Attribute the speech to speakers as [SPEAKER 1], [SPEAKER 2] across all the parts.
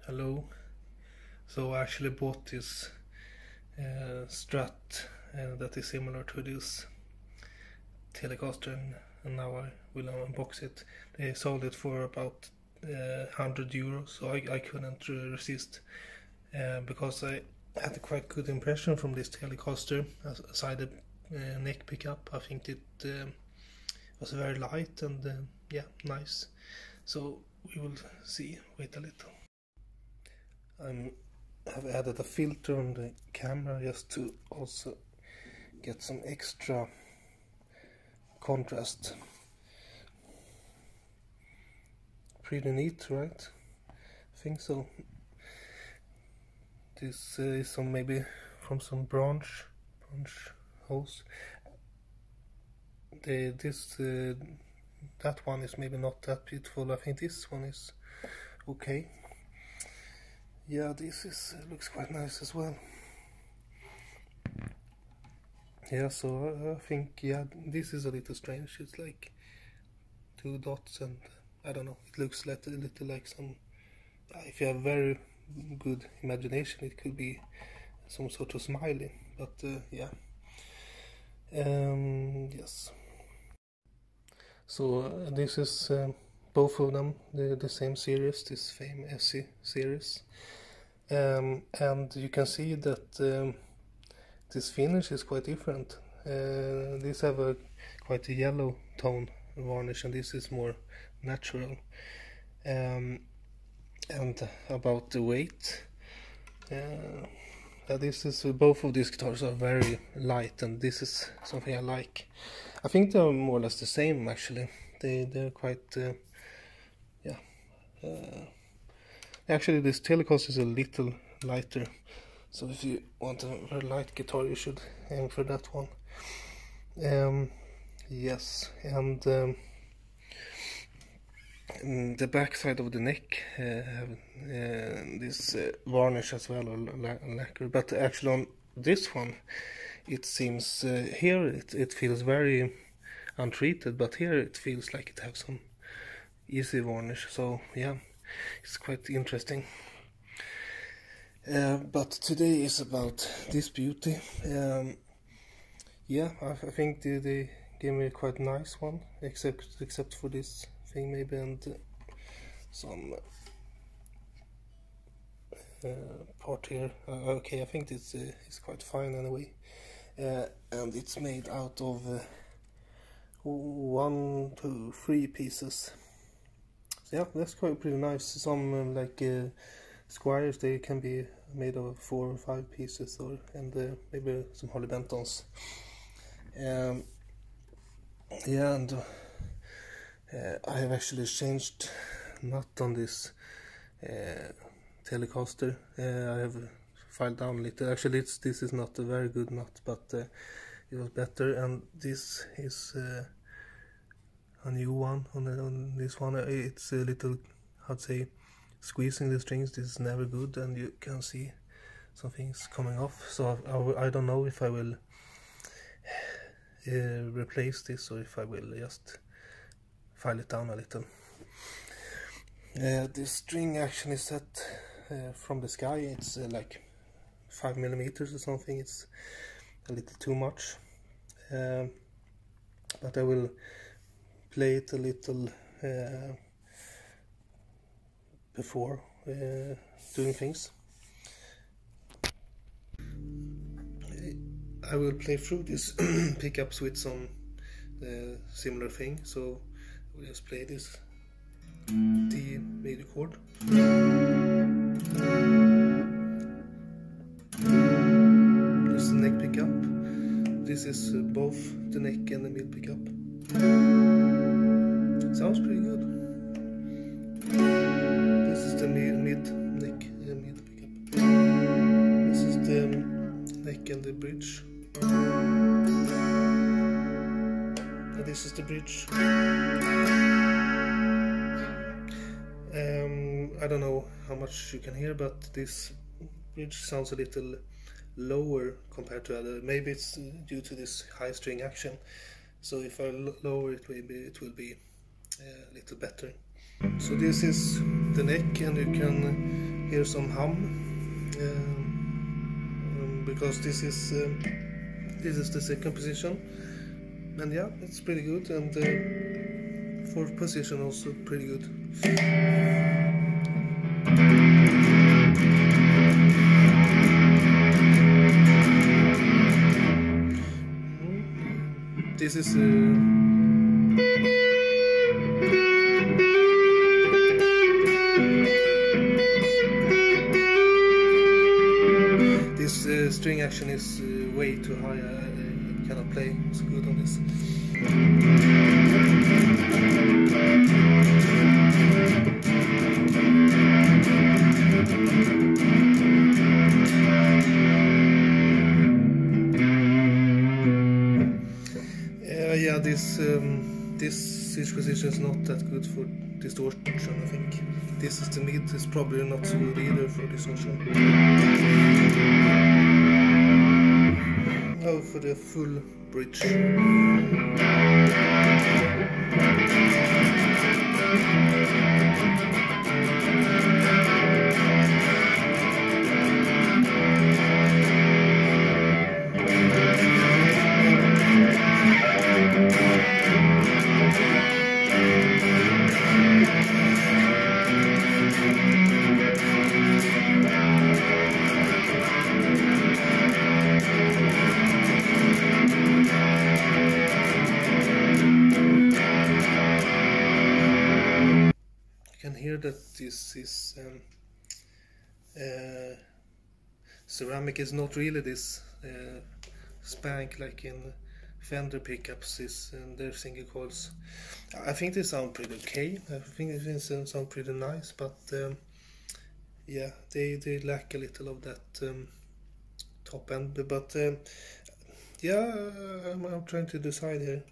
[SPEAKER 1] Hello. So I actually bought this Strat that is similar to this Telecaster, and now I will unbox it. They sold it for about €100, so I couldn't resist because I had a quite good impression from this Telecaster. Aside the neck pickup, I think it was very light and yeah, nice. So we will see. Wait a little. I have added a filter on the camera just to also get some extra contrast. Pretty neat, right? I think so. This is some maybe from some branch hose. That one is maybe not that beautiful. I think this one is okay. Yeah, this looks quite nice as well. Yeah, so I think, yeah, this is a little strange. It's like two dots and I don't know, it looks like a little like some, if you have very good imagination, it could be some sort of smiley, but yeah. Yes. So this is both of them, the same series, this Fame SE series. And you can see that this finish is quite different. These have a quite a yellow tone varnish, and this is more natural. And about the weight, this is both of these guitars are very light, and this is something I like. I think they're more or less the same actually. They're quite yeah. Actually, this Telecaster is a little lighter, so if you want a very light guitar, you should aim for that one. Yes, and the back side of the neck have this varnish as well, or lacquer. But actually on this one, it seems here it feels very untreated, but here it feels like it has some easy varnish. So yeah, it's quite interesting. But today is about this beauty. Yeah, I think they gave me a quite nice one, except for this thing maybe, and some part here. Okay, I think this is quite fine anyway. And it's made out of 1, 2, 3 pieces. So yeah, that's quite pretty nice. Some like Squiers, they can be made of 4 or 5 pieces, and maybe some Harley Bentons. Yeah, and I have actually changed nut on this Telecaster. I have filed down a little. Actually, this is not a very good nut, but it was better. And this is a new one on this one. It's a little, I'd say, squeezing the strings. This is never good, and you can see some things coming off. So I don't know if I will replace this or if I will just file it down a little. This string actually is set from the sky. It's like 5 millimeters or something. It's a little too much, but I will play it a little before doing things. I will play through these pickups with some similar thing, so we'll just play this D major chord. This is the neck pickup. This is both the neck and the mid pickup. Sounds pretty good. This is the mid neck mid pickup. This is the neck and the bridge. And this is the bridge. I don't know how much you can hear, but this bridge sounds a little lower compared to other. Maybe it's due to this high string action. So if I lower it, maybe it will be a little better. So this is the neck, and you can Here's some hum, because this is the second position, and yeah, it's pretty good, and fourth position also pretty good. This is this string action is way too high. I cannot play so good on this. Yeah, this switch position is not that good for distortion, I think. This is the mid, is probably not so good either for distortion. Now for the full bridge. Hear that this is ceramic is not really this spank like in Fender pickups is their single coils. I think they sound pretty okay. I think they sound pretty nice, but yeah, they lack a little of that top end. But yeah, I'm trying to decide here.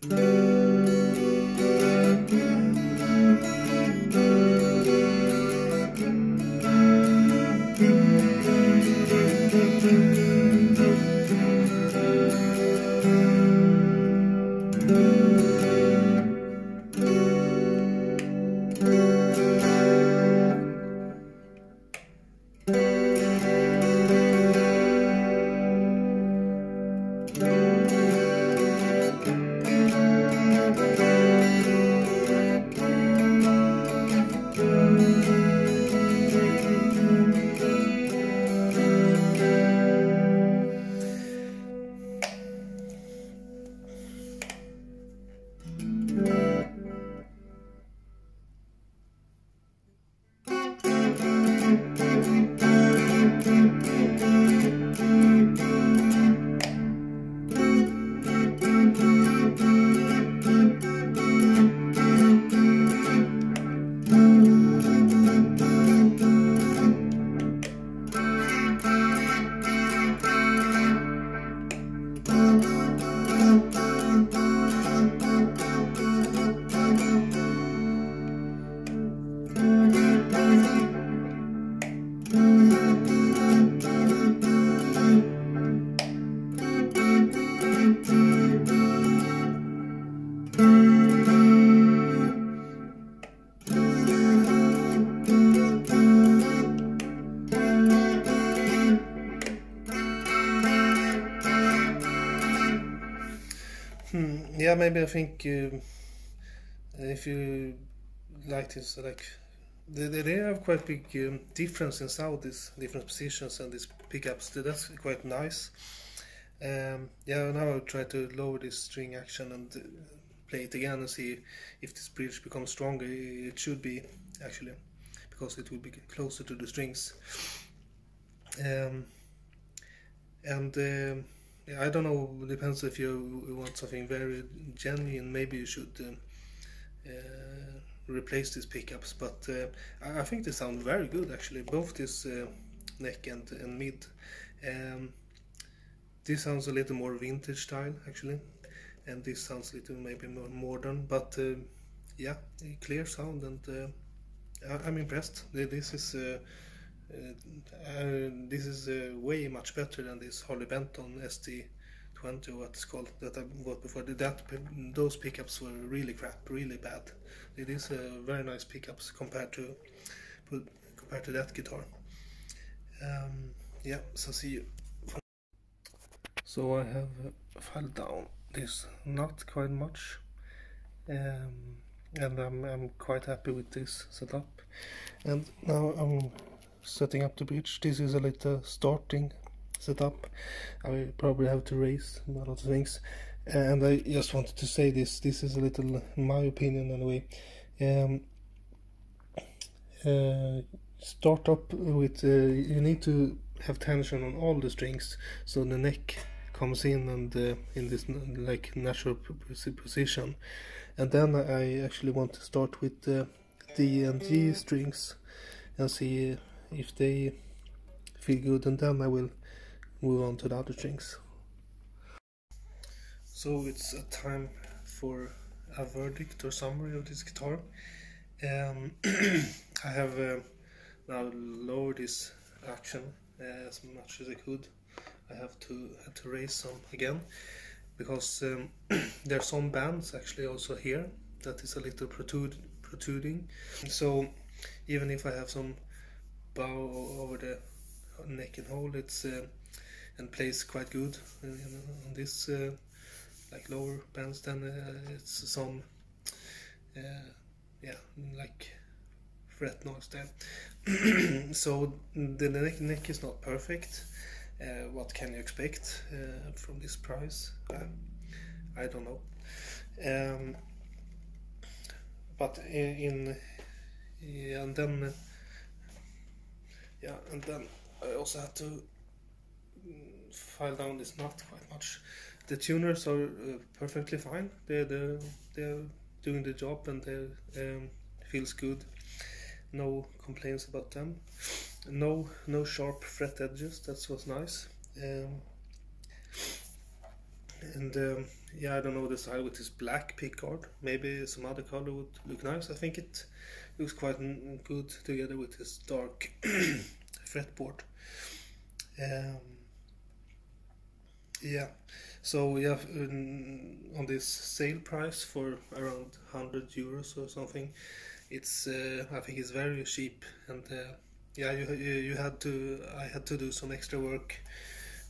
[SPEAKER 1] Yeah, maybe I think if you like this, like they have quite big difference in sound, these different positions and these pickups. That's quite nice. Yeah, now I'll try to lower this string action and play it again and see if this bridge becomes stronger. It should be, actually, because it will be closer to the strings. Yeah, I don't know, it depends if you want something very genuine, maybe you should replace these pickups, but I think they sound very good actually, both this neck and mid. This sounds a little more vintage style actually, and this sounds a little maybe more modern, but yeah, clear sound, and I'm impressed. This is way much better than this Harley Benton ST20, what it's called, that I bought before. Those pickups were really crap, really bad. It is very nice pickups compared to that guitar. Yeah, so see you. So I have filed down this not quite much, and I'm quite happy with this setup. And now I'm setting up the bridge. This is a little starting setup. I will probably have to raise a lot of things, and I just wanted to say this is a little, in my opinion anyway, start up with you need to have tension on all the strings so the neck comes in and in this like natural position, and then I actually want to start with the D and G strings and see if they feel good, and then I will move on to the other strings. So it's a time for a verdict or summary of this guitar. I have now lowered this action as much as I could. I had to raise some again because there are some bands actually also here that is a little protruding. So even if I have some bow over the neck and hole, it's and plays quite good on this like lower bands, then it's some yeah, like fret noise there. So the neck is not perfect. What can you expect from this price? I don't know. But and then I also had to file down this nut quite much. The tuners are perfectly fine. They're doing the job, and they feels good. No complaints about them. No sharp fret edges. That was nice. Yeah, I don't know the style with this black pickguard. Maybe some other color would look nice. I think it looks quite good together with this dark fretboard. Yeah, so yeah, on this sale price for around 100 euros or something, it's I think it's very cheap, and yeah, I had to do some extra work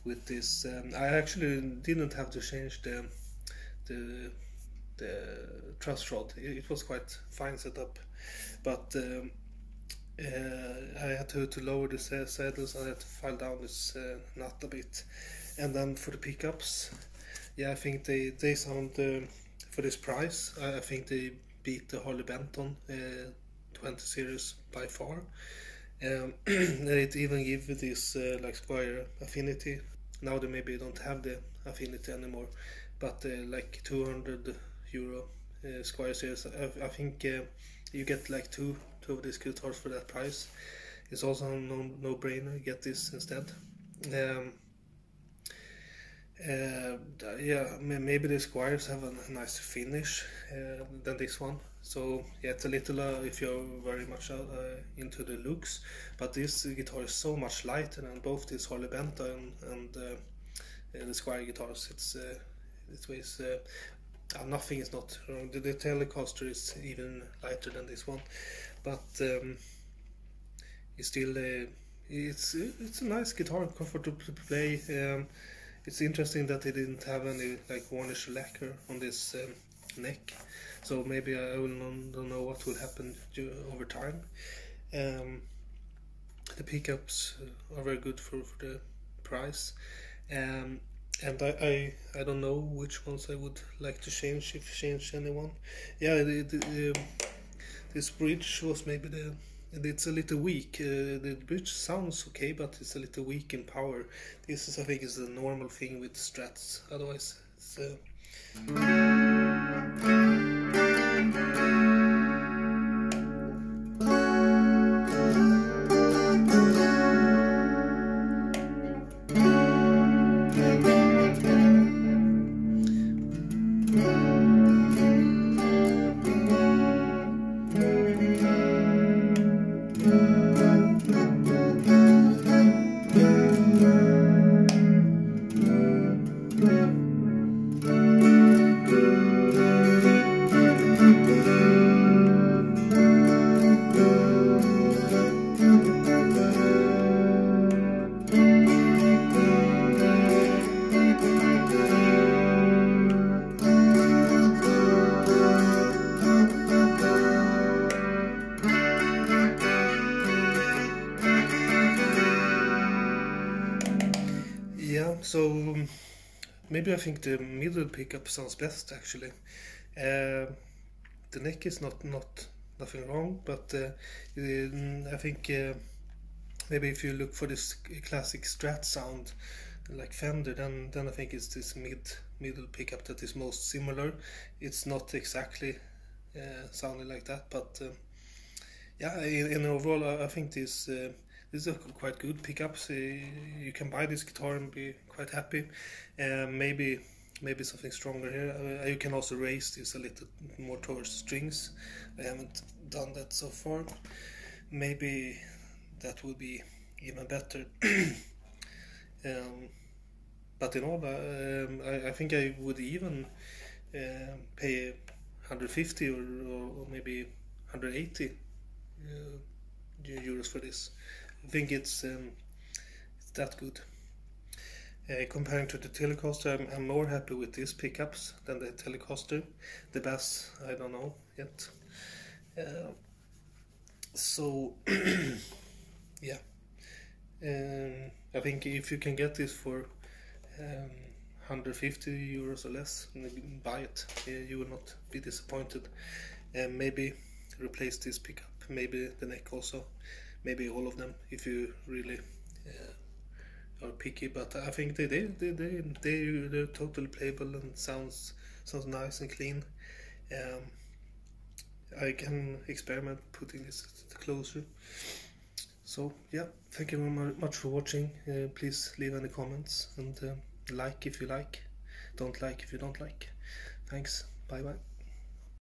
[SPEAKER 1] with this. I actually didn't have to change the truss rod. It was quite fine setup, but I had to lower the saddles. I had to file down this nut a bit, and then for the pickups, yeah, I think they sound for this price. I think they beat the Harley Benton 20 series by far. It even give this like Squier Affinity. Now they maybe don't have the Affinity anymore, but like 200 euro Squier series. I think you get like two of these guitars for that price. It's also no brainer. Get this instead. Yeah, maybe the Squiers have a nicer finish than this one. So yeah, it's a little if you're very much into the looks, but this guitar is so much lighter than both this Harley Benton and the Squier guitars. It weighs nothing is not wrong. The Telecaster is even lighter than this one, but it's still it's a nice guitar, comfortable to play. It's interesting that they didn't have any like varnish lacquer on this neck, so maybe I don't know what will happen over time. The pickups are very good for the price, and I don't know which ones I would like to change, if change anyone. Yeah, this bridge was maybe it's a little weak. The bridge sounds okay, but it's a little weak in power. This is, I think, is the normal thing with Strats. Otherwise, it's so maybe I think the middle pickup sounds best actually. The neck is nothing wrong, but I think maybe if you look for this classic Strat sound like Fender, then I think it's this middle pickup that is most similar. It's not exactly sounding like that, but yeah, in overall I think these are quite good pickups. You can buy this guitar and be quite happy. Maybe something stronger here. You can also raise this a little more towards strings. I haven't done that so far. Maybe that would be even better. But in all, I think I would even pay 150 or maybe 180 euros for this. I think it's that good. Comparing to the Telecaster, I'm more happy with these pickups than the Telecaster. The bass, I don't know yet. So yeah, I think if you can get this for 150 euros or less, buy it. You will not be disappointed. Maybe replace this pickup, maybe the neck also, maybe all of them if you really are picky. But I think they're totally playable and sounds nice and clean. I can experiment putting this closer. So yeah, thank you very much for watching. Please leave any comments and like if you like, don't like if you don't like. Thanks, bye bye.